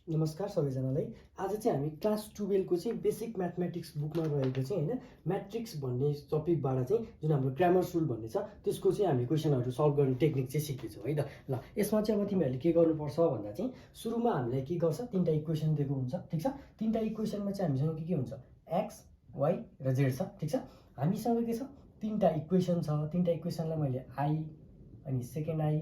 नमस्कार सबैजनालाई। आज चाहिँ हामी क्लास 12 को चाहिँ बेसिक म्याथमेटिक्स बुकमा रहेको चाहिँ हैन म्याट्रिक्स भन्ने टपिकबाट चाहिँ जुन हाम्रो क्रामर्स रुल भन्ने छ त्यसको चाहिँ हामी क्वेशनहरु सल्भ गर्ने टेक्निक चाहिँ सिक्नेछौँ है त। ल यसमा चाहिँ अब तिमीहरूले के गर्नुपर्छ भन्दा चाहिँ सुरुमा हामीलाई के गर्छ तीनटा इक्वेसन दिएको हुन्छ, ठीक छ। तीनटा इक्वेसनमा चाहिँ हामीसँग के हुन्छ x, y र z छ, ठीक छ। हामीसँग के छ तीनटा इक्वेसन छ। तीनटा इक्वेसनलाई मैले i अनि सेकेन्ड i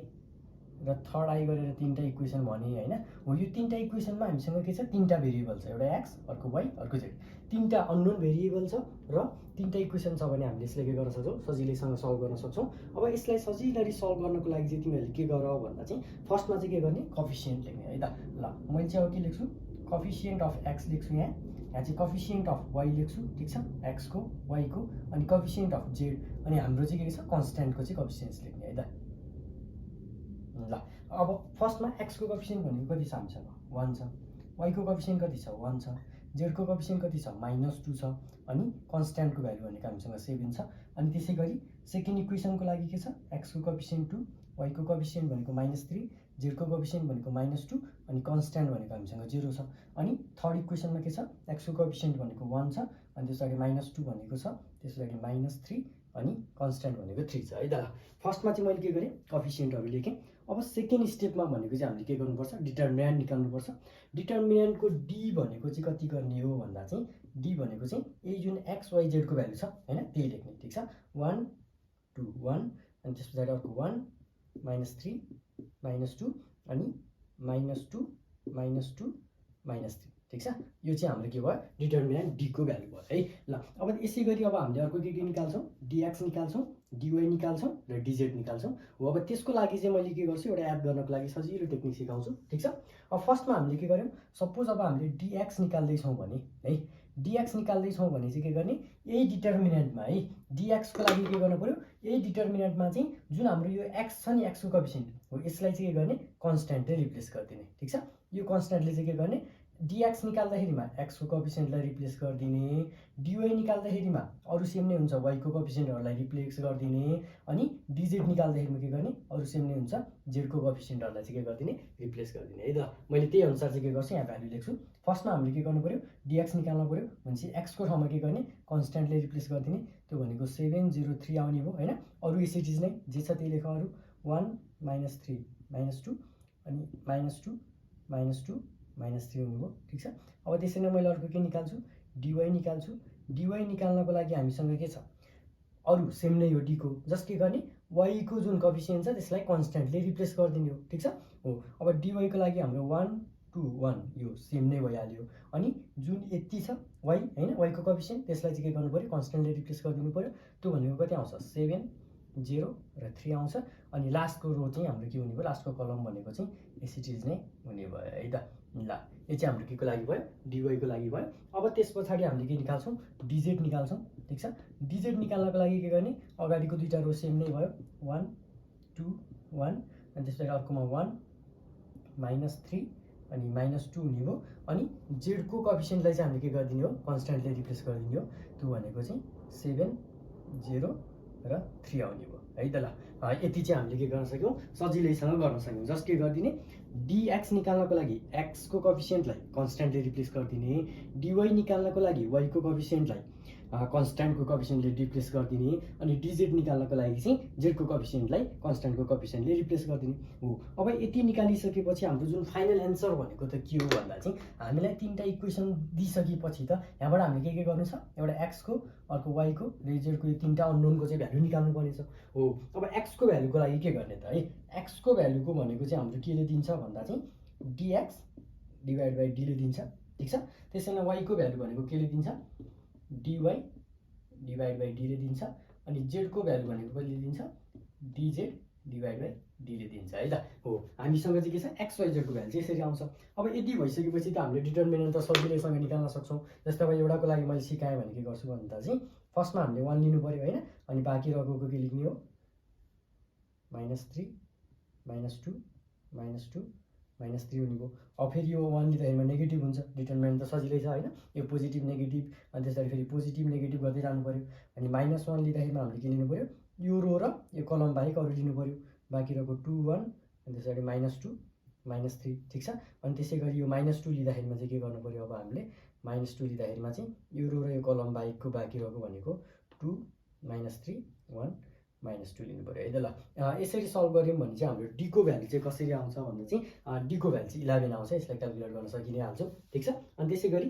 र थर्ड आई गरेर तीनटा इक्वेसन भने हैन। हो यो तीनटा इक्वेसनमा हामीसँग के छ तीनटा भेरिएबल छ, एउटा x, अर्को y, अर्को z। तीनटा अननोन भेरिएबल छ र तीनटा इक्वेसन छ भने हामीले यसलाई के गर्न सक्छौं सजिलैसँग सल्भ गर्न सक्छौं। अब यसलाई सजिलैले सल्भ गर्नको लागि चाहिँ तिमीहरूले के गर भन्दा चाहिँ फर्स्टमा चाहिँ के गर्ने कोएफिसिएन्ट लेख्ने है त। ल मैले चाहिँ अब के लेख्छु कोएफिसिएन्ट अफ x लेख्छु यहाँ चाहिँ कोएफिसिएन्ट अफ y लेख्छु, ठीक छ, x को y को, अनि कोएफिसिएन्ट अफ z अनि हाम्रो चाहिँ के छ कन्स्ट्यान्टको चाहिँ कोएफिसिएन्ट्स लेख्ने है त। ल अब फर्स्टमा x को कोएफिसिएन्ट भनेको कति छ हामीसँग 1 छ, y को कोएफिसिएन्ट कति छ 1 छ, z को कोएफिसिएन्ट कति छ -2 छ, अनि कन्स्ट्यान्टको भ्यालु भनेको हामीसँग 7 छ। अनि त्यसैगरी सेकेन्ड इक्वेसनको लागि के छ x को कोएफिसिएन्ट 2, y को कोएफिसिएन्ट भनेको -3, z को कोएफिसिएन्ट भनेको -2 अनि कन्स्ट्यान्ट भनेको हामीसँग 0 छ। अनि थर्ड इक्वेसनमा के छ x को कोएफिसिएन्ट भनेको 1 छ, अनि त्यसपछि -2 भनेको छ, त्यसपछि -3 अनि कन्स्ट्यान्ट भनेको 3 छ है त। फर्स्टमा चाहिँ मैले के गरे कोएफिसिएन्टहरु लेखेँ। अब सेकेन्ड स्टेपमा भनेको चाहिँ हामीले के गर्नुपर्छ डिटर्मिनेन्ट निकाल्नुपर्छ। डिटर्मिनेन्टको d भनेको चाहिँ कति गर्ने हो भन्दा चाहिँ d भनेको चाहिँ ए जुन x y z को भ्यालु छ हैन त्यही लेख्ने, ठीक छ। 1 2 1 अनि त्यसपछि अर्को 1 -3 -2 अनि -2 -2 -3, ठीक छ। यो चाहिँ हाम्रो के भयो डिटर्मिनेन्ट d को भ्यालु भयो है। ल अब यसैगरी अब हामीले अर्को के निकाल्छौं dx निकाल्छौं, dy निकाल्छौं र dz निकाल्छौं। हो अब त्यसको लागि चाहिँ मैले के गर्छु एउटा याद गर्नको लागि सजिलो टेक्निक सिकाउँछु, ठीक छ। अब फर्स्टमा हामीले के गर्यौं सपोज अब हामीले dx निकाल्दै छौं भने है dx निकाल्दै छौं भने चाहिँ के गर्ने यही डिटर्मिनेन्टमा है dx को लागि के गर्न पर्यो यही डिटर्मिनेन्टमा चाहिँ जुन हाम्रो यो x छ नि x को कोएफिसिएन्ट हो यसलाई चाहिँ के गर्ने कन्स्ट्यान्टले रिप्लेस गरिदिने, ठीक छ। यो कन्स्ट्यान्टले चाहिँ के गर्ने dx निकाल्दाखेरिमा x को कोएफिसिएन्टलाई रिप्लेस गरिदिने, dy निकाल्दाखेरिमा अरु सेम नै हुन्छ y को कोएफिसिएन्टहरुलाई रिप्लेस गरिदिने, अनि dz निकाल्दाखेरिमा के गर्ने अरु सेम नै हुन्छ z को कोएफिसिएन्टहरुलाई चाहिँ के गरिदिने रिप्लेस गरिदिने है त। मैले त्यही अनुसार चाहिँ के गर्छु यहाँ भ्यालु लेख्छु। फर्स्टमा हामीले के गर्नु पर्यो dx निकाल्नु पर्यो भनेपछि x को ठाउँमा के गर्ने कन्स्ट्यान्टले रिप्लेस गरिदिने, त्यो भनेको 703 आउने भयो हैन। अरु एसिटिज नै जे छ त्यही लेख, अरु 1 -3 -2 अनि -2 -2 -3 हुने भयो, ठीक छ। अब त्यसै नै मैले अर्को के निकाल्छु dy निकाल्छु। dy निकाल्नको लागि हामीसँग के छ अरु सेम नै हो d को, जस्ट के गर्ने y को जुन कोएफिसिएन्ट छ त्यसलाई कन्स्ट्यान्टले रिप्लेस गरिदिने हो, ठीक छ। हो अब dy को लागि हाम्रो 1 2 1 यो सेम नै भइहाल्यो। अनि जुन यति छ y हैन y को कोएफिसिएन्ट त्यसलाई चाहिँ के गर्नु पर्यो कन्स्ट्यान्टले रिप्लेस गरिदिनु पर्यो, त्यो भनेको कति आउँछ 7 0 र 3 आउँछ। अनि लास्टको रो चाहिँ हाम्रो के हुने भयो लास्टको कलम भनेको चाहिँ एसिटिज नै हुने भयो है त। ल यो चाहिँ हाम्रो के को लागि भयो dy को लागि भयो। अब त्यसपछि हामीले के निकाल्छौं dz निकाल्छौं, ठीक छ। dz निकाल्नको लागि के गर्ने अगाडिको दुईटा रो सेम नै भयो 1 2 1 अनि त्यसपछि अर्कोमा 1 -3 अनि -2 हुने भयो। अनि z को कोएफिसिएन्टलाई चाहिँ हामीले के गरिदिने हो कन्स्ट्यान्टले रिप्लेस गरिदिने हो, त्यो भनेको चाहिँ 7 0 र 3 आउने भयो है त। ल यति चाहिँ हामीले के गर्न सक्यौं सजिलैसँग गर्न सक्यौं। जस्ट के गरिदिने dx निकाल्नको लागि x को कोएफिसिएन्टलाई कन्स्ट्यान्टले रिप्लेस गरिदिने, dy निकाल्नको लागि y को कोएफिसिएन्टलाई कन्स्ट्यान्टको कोएफिसिएन्टले रिप्लेस गरिदिने, अनि dz निकाल्नको लागि चाहिँ z को कोएफिसिएन्टलाई कन्स्ट्यान्टको कोएफिसिएन्टले रिप्लेस गरिदिने हो। अब यति निकालिसकेपछि हाम्रो जुन फाइनल एन्सर भनेको त के हो भन्दा चाहिँ हामीलाई तीनटा इक्वेसन दिइसकेपछि त यहाँबाट हामीले के गर्नु छ एउटा x को अर्को y को र z को यो तीनटा अननोनको चाहिँ भ्यालु निकाल्नु पर्ने छ। हो अब x को भ्यालुको लागि के गर्ने त है x को भ्यालुको भनेको चाहिँ हाम्रो केले दिन्छ भन्दा चाहिँ dx डिवाइड बाइ d ले दिन्छ, ठीक छ। त्यसैले y को भ्यालु भनेको केले दिन्छ dy डिवाइड बाइ d ले दिन्छ, अनि z को भ्यालु भनेको कहिले दिन्छ dz डिवाइड बाइ d ले दिन्छ है त। हो हामीसँग चाहिँ के छ x y z को भ्यालु चाहिँ यसरी आउँछ। अब यदि भइसकेपछि त हामीले डिटर्मिनेन्ट त सजिलैसँग निकाल्न सक्छौं। जस्तै अब एउटाको लागि मैले सिकाएँ भने के गर्छु भन्दा चाहिँ फर्स्टमा हामीले 1 लिनु पर्यो हैन, अनि बाँकी रहेको के लेख्ने हो -3 -2 -2 -3 हुने भयो। अब फेरि यो 1 लिँदाखेरिमा नेगेटिभ हुन्छ, डिटर्मिनेन्ट त सजिलै छ हैन, यो पोजिटिभ नेगेटिभ अनि त्यसपछि फेरि पोजिटिभ नेगेटिभ गर्दै जानु पर्यो। अनि -1 लिँदाखेरिमा हामीले के लिनु पर्यो यो रो र यो कलम बाहेक अरु लिनु पर्यो, बाँकी रहेको 2 1 अनि त्यसपछि -2 -3 ठिक छ। अनि त्यसै गरी यो -2 लिँदाखेरिमा चाहिँ के गर्नु पर्यो, अब हामीले -2 लिँदाखेरिमा चाहिँ यो रो र यो कलम बाहेकको बाँकी रहेको भनेको 2 -3 1 -2 लिनु पर्यो है त। ल यसरी सल्भ गऱ्यौँ भने चाहिँ हाम्रो डी को भ्यालु चाहिँ कसरी आउँछ भन्दा चाहिँ डी को भ्यालु चाहिँ 11 आउँछ। यसलाई क्याल्कुलेट गर्न सकि नै हाल्छौँ ठिक छ। अनि त्यसै गरी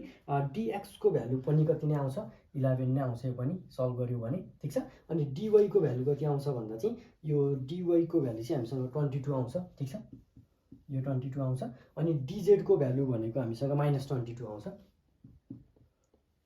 dx को भ्यालु पनि कति नै आउँछ, 11 नै आउँछ। यो पनि सल्भ गऱ्यौँ भने ठिक छ। अनि dy को भ्यालु कति आउँछ भन्दा चाहिँ यो dy को भ्यालु चाहिँ हामीसँग 22 आउँछ ठिक छ, यो 22 आउँछ। अनि dz को भ्यालु भनेको हामीसँग -22 आउँछ,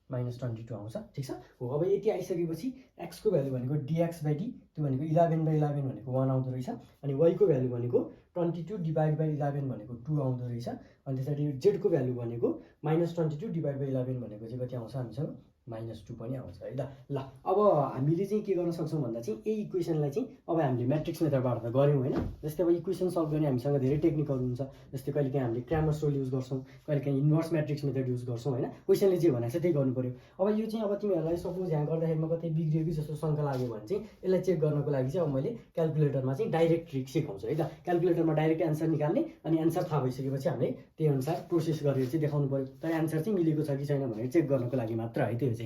-22 आउँछ ठिक छ। हो अब यति आइसकेपछि x को भ्यालु भनेको dx/d त्यो भनेको 11/11 भनेको 1 आउँदो रहेछ। अनि y को भ्यालु भनेको 22 डिभाइड बाइ 11 भनेको 2 आउँदो रहेछ। अनि त्यसरी z को भ्यालु भनेको -22 डिभाइड बाइ 11 भनेको चाहिँ कति आउँछ हामीसँग -2 पनि आउँछ है त। ल अब हामीले चाहिँ के गर्न सक्छौँ भन्दा चाहिँ यही इक्वेसनलाई चाहिँ अब हामीले म्याट्रिक्स मेथडबाट त गऱ्यौँ होइन। जस्तै अब इक्वेसन सल्भ गर्ने हामीसँग धेरै टेक्निकहरू हुन्छ। जस्तै कहिलेकाहीँ हामीले क्रामर्स रुल युज गर्छौँ, कहिलेकाहीँ इन्भर्स म्याट्रिक्स मेथड युज गर्छौँ होइन। क्वेसनले जे भनेको छ त्यही गर्नु पर्यो। अब यो चाहिँ अब तिमीहरूलाई सपोज यहाँ गर्दाखेरिमा कतै बिग्रियो कि जस्तो शङ्का लाग्यो भने चाहिँ यसलाई चेक गर्नको लागि चाहिँ अब मैले क्याल्कुलेटरमा चाहिँ डाइरेक्ट ट्रिक सिकाउँछु है त। क्याल्कुलेटरमा डाइरेक्ट एन्सर निकाल्ने, अनि एन्सर थाहा भइसकेपछि हामीले त्यही अनुसार प्रोसेस गरेर चाहिँ देखाउनु पर्यो। तर एन्सर चाहिँ मिलेको छ कि छैन भनेर चेक गर्नको लागि मात्र है त्यो चाहिँ।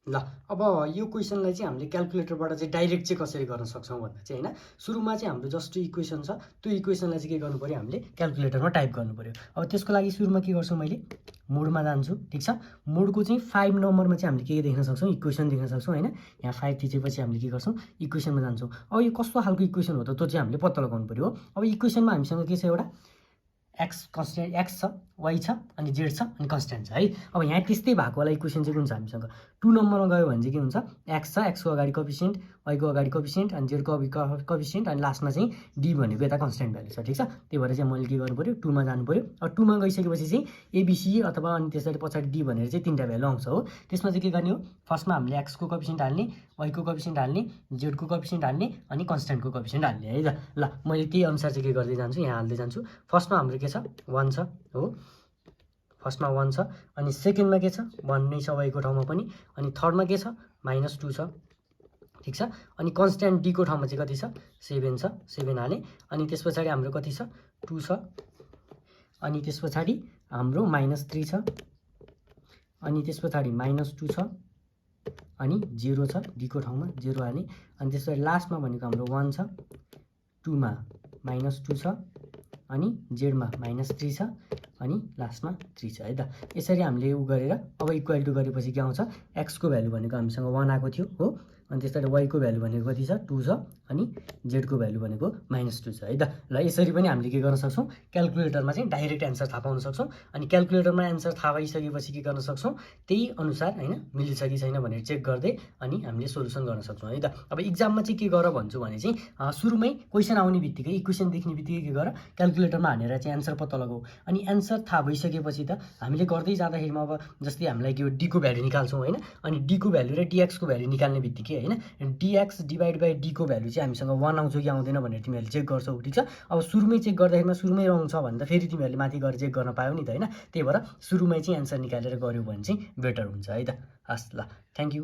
ल अब यो क्वेसनलाई चाहिँ हामीले क्याल्कुलेटरबाट चाहिँ डाइरेक्ट चाहिँ कसरी गर्न सक्छौँ भन्दा चाहिँ होइन, सुरुमा चाहिँ हाम्रो जस्तो इक्वेसन छ त्यो इक्वेसनलाई चाहिँ के गर्नु पर्यो, हामीले क्याल्कुलेटरमा टाइप गर्नु पर्यो। अब त्यसको लागि सुरुमा के गर्छु, मैले मोडमा जान्छु ठिक छ। मोडको चाहिँ 5 नम्बरमा चाहिँ हामीले के देख्न सक्छौँ, इक्वेसन देख्न सक्छौँ होइन। यहाँ 5 थिचेपछि हामीले के गर्छौँ, इक्वेसनमा जान्छौँ। अब यो कस्तो खालको इक्वेसन हो त त्यो चाहिँ हामीले पत्ता लगाउनु पर्यो। अब इक्वेसनमा हामीसँग के छ, एउटा एक्स कन्सटेन्ट एक्स छ, वाइ छ, अनि जेड छ, अनि कन्सटेन्ट छ है। अब यहाँ त्यस्तै भएको वाला इक्वेसन चाहिँ कुन छ हामीसँग, 2 नम्बरमा गयो भने चाहिँ के हुन्छ, एक्स छ, एक्सको अगाडि कोफिसिएन्ट, वाइको अगाडि कोफिसिएन्ट, अनि जेडको कोफिसिएन्ट, अनि लास्टमा चाहिँ डी भनेको यता कन्सटेन्ट भ्यालु छ ठिक छ। त्यही भएर चाहिँ मैले के गर्नु पर्यो, 2 मा जानु पर्यो। अब 2 मा गइसकेपछि चाहिँ एबिसी अथवा अनि त्यसरी पछाडि डी भनेर चाहिँ 3टा भ्यालु आउँछ हो। त्यसमा चाहिँ के गर्ने हो, फर्स्टमा हामीले एक्सको कोफिसिएन्ट हाल्ने, वाइको कोफिसिएन्ट हाल्ने, जेडको कोफिसिएन्ट हाल्ने, अनि कन्सटेन्टको कोफिसिएन्ट हाल्ने है त। ल मैले त्यही अनुसार चाहिँ के गर्दै जान्छु, यहाँ हाल्दै जान्छु। फर्स्टमा हाम्रो के छ, 1 छ हो, फर्स्टमा 1 छ। अनि सेकेन्डमा के छ, 1 नै छ वाइको ठाउँमा पनि। अनि थर्डमा के छ, -2 छ ठिक छ। अनि कन्सटेन्ट डीको ठाउँमा चाहिँ कति छ, 7 छ, 7 हालेँ। अनि त्यस पछाडि हाम्रो कति छ, 2 छ। अनि त्यस पछाडि हाम्रो -3 छ, अनि त्यस पछाडि -2 छ, अनि 0 छ, डीको ठाउँमा 0 हालेँ। अनि त्यस पछाडि लास्टमा भनेको हाम्रो 1 छ, 2 मा -2 छ, अनि जेडमा -3 छ, अनि लास्टमा 3 छ है त। यसरी हामीले उ गरेर अब इक्वल टु गरेपछि के आउँछ, एक्सको भ्यालु भनेको हामीसँग 1 आएको थियो हो। अनि त्यसरी वाइको भ्यालु भनेको कति छ, 2 छ, अनि जेडको भ्यालु भनेको -2 छ है त। ल यसरी पनि हामीले के गर्न सक्छौँ, क्याल्कुलेटरमा चाहिँ डाइरेक्ट एन्सर थाहा पाउन सक्छौँ। अनि क्याल्कुलेटरमा एन्सर थाहा भइसकेपछि के गर्न सक्छौँ, त्यही अनुसार होइन मिल्छ कि छैन भनेर चेक गर्दै अनि हामीले सोल्युसन गर्न सक्छौँ है त। अब इक्जाममा चाहिँ के गर भन्छु भने चाहिँ सुरुमै क्वेसन आउने बित्तिकै, इक्वेसन देख्ने बित्तिकै के गर, क्याल्कुलेटरमा हानेर चाहिँ एन्सर पत्ता लगाऊ। अनि एन्सर थाहा भइसकेपछि त हामीले गर्दै जाँदाखेरिमा अब जस्तै हामीलाई यो डीको भ्यालु निकाल्छौँ होइन। अनि डीको भ्यालु र डिएक्सको भ्यालु निकाल्ने बित्तिकै होइन, डिएक्स डिभाइड बाई डीको भ्यालु चाहिँ हामीसँग 1 आउँछ कि आउँदैन भनेर तिमीहरूले चेक गर्छौ ठिक छ। अब सुरुमै चेक गर्दाखेरिमा सुरुमै रङ छ भने त फेरि तिमीहरूले माथि गएर चेक गर्न पायौ नि त होइन। त्यही भएर सुरुमै चाहिँ एन्सर निकालेर गऱ्यौ भने चाहिँ बेटर हुन्छ है त। हस् ल, थ्याङ्क यू।